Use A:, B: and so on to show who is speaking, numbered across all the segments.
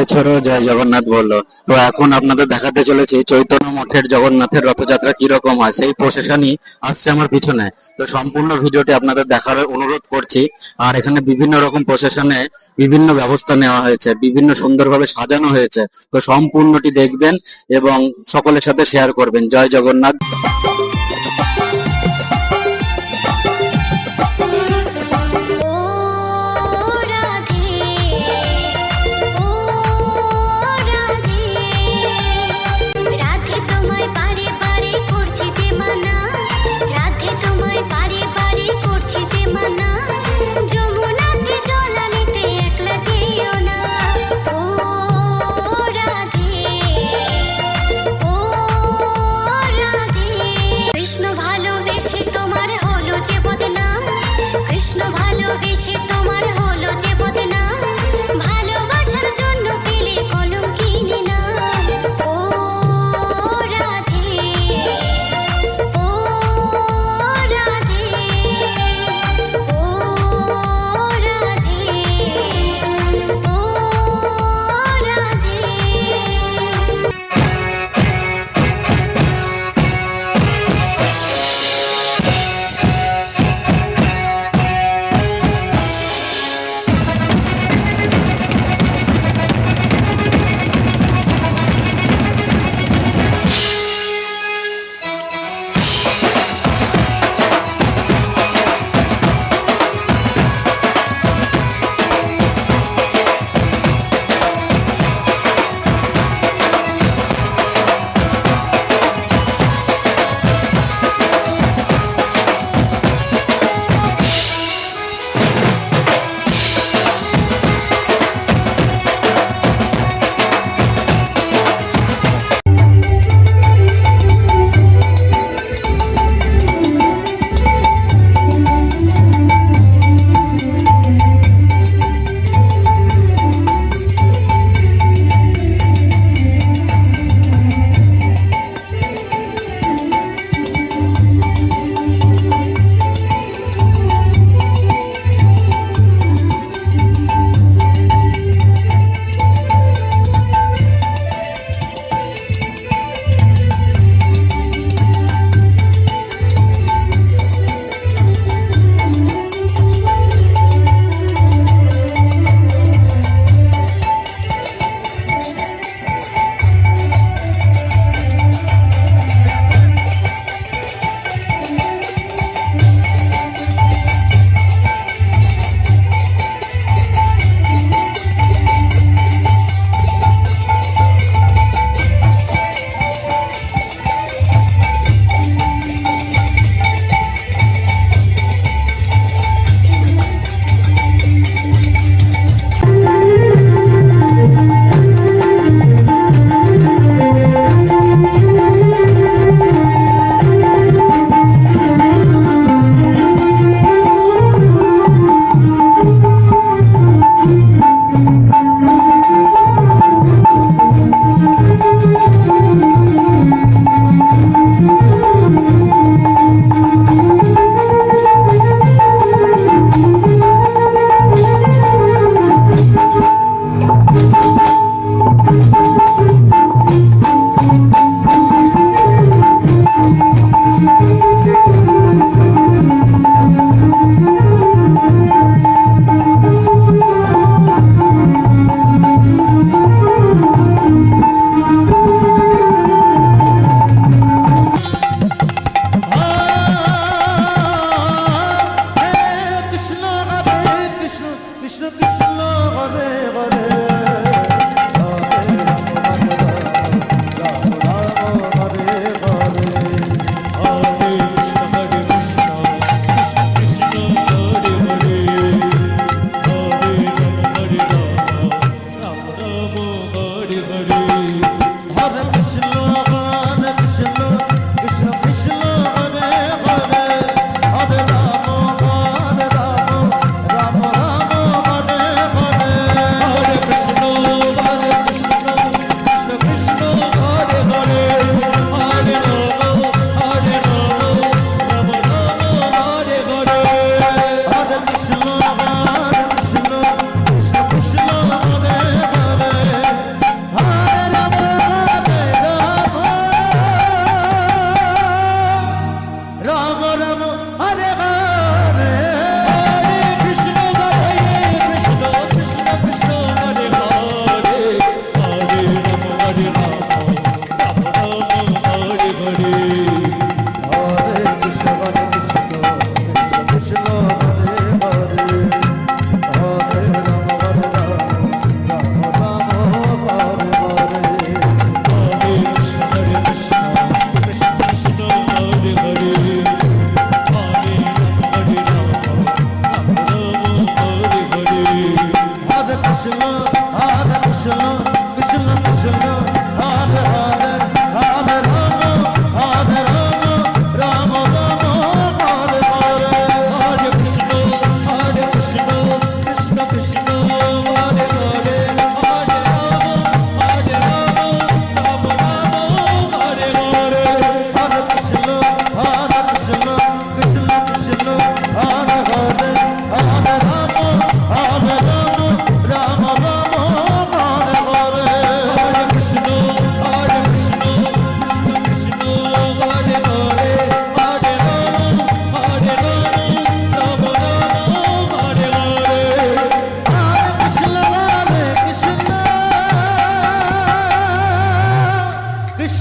A: জয় ছোড়ো জয় জগন্নাথ বলো। তো এখন আপনাদের দেখাতে চলেছি চৈতন্য মঠের জগন্নাথের রথযাত্রা কিরকম হয়, সেই প্রসেশনই আসছে আমার পিছনে। তো সম্পূর্ণ ভিডিওটি আপনাদের দেখার অনুরোধ করছি। আর এখানে বিভিন্ন রকম প্রসেশনে বিভিন্ন ব্যবস্থা নেওয়া হয়েছে, বিভিন্ন সুন্দরভাবে সাজানো হয়েছে। তো সম্পূর্ণটি দেখবেন এবং সকলের সাথে শেয়ার করবেন। জয় জগন্নাথ।
B: কৃষ্ণ ভালোবেসে তোমার হলো যে বদনাম, কৃষ্ণ ভালোবেসে তোমার হলো যে বদনাম, ভালোবাসার জন্য পেলে কলঙ্কিনী নাম। ও রাধে, ও রাধে, ও রাধে, ও রাধে।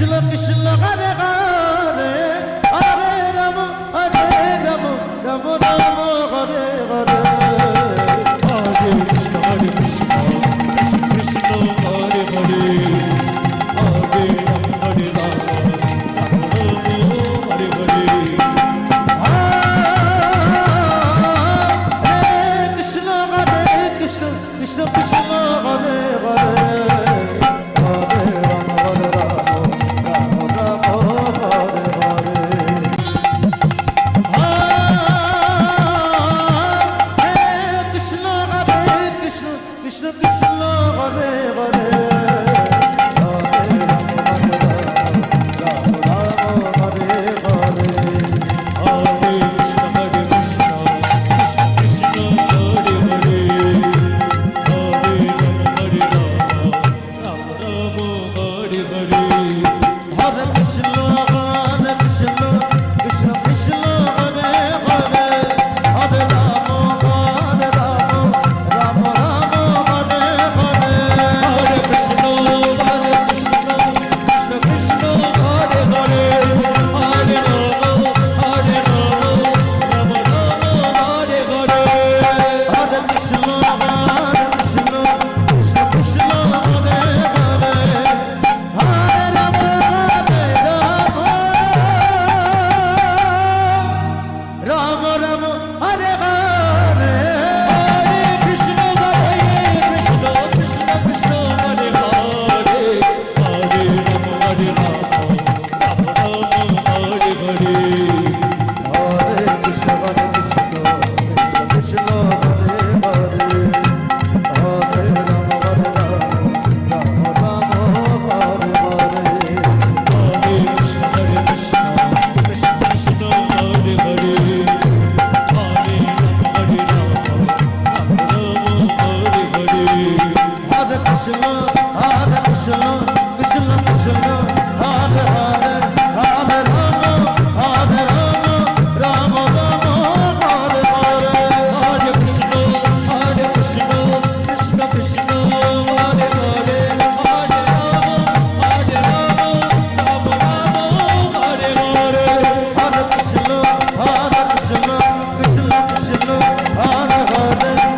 C: কৃষ্ণ কৃষ্ণ হরে হরে হরে রাম রাম রাম হরে হরে হরে কৃষ্ণ কৃষ্ণ হরে হরে হরে রাম হরে রাম হরে হরে কৃষ্ণ হরে কৃষ্ণ কৃষ্ণ কৃষ্ণ হরে হরে কৃষ্ণ কৃষ্ণ হরে হরে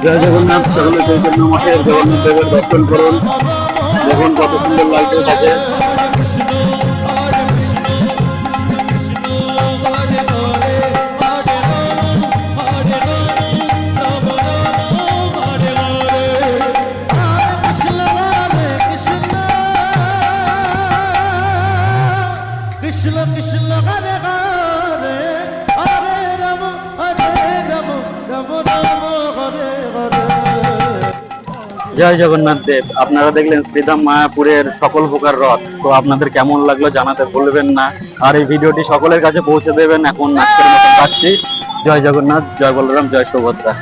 A: জয় জগন্নাথ। সকলে চৈতন্য মঠের জগন্নাথ দেবের দর্শন করুন, দেখুন কত সুন্দর লাগতে থাকে।
C: কৃষ্ণ কৃষ্ণ হরে হরে হরে রাম রাম রাম হরে হরে।
A: জয় জগন্নাথ দেব। আপনারা দেখলেন শ্রীধাম মায়াপুরের সকল প্রকার রথ। তো আপনাদের কেমন লাগলো জানাতে ভুলবেন না, আর এই ভিডিওটি সকলের কাছে পৌঁছে দেবেন। এখন আজকের মতো যাচ্ছি। জয় জগন্নাথ, জয় বলরাম, জয় সুভদ্রা।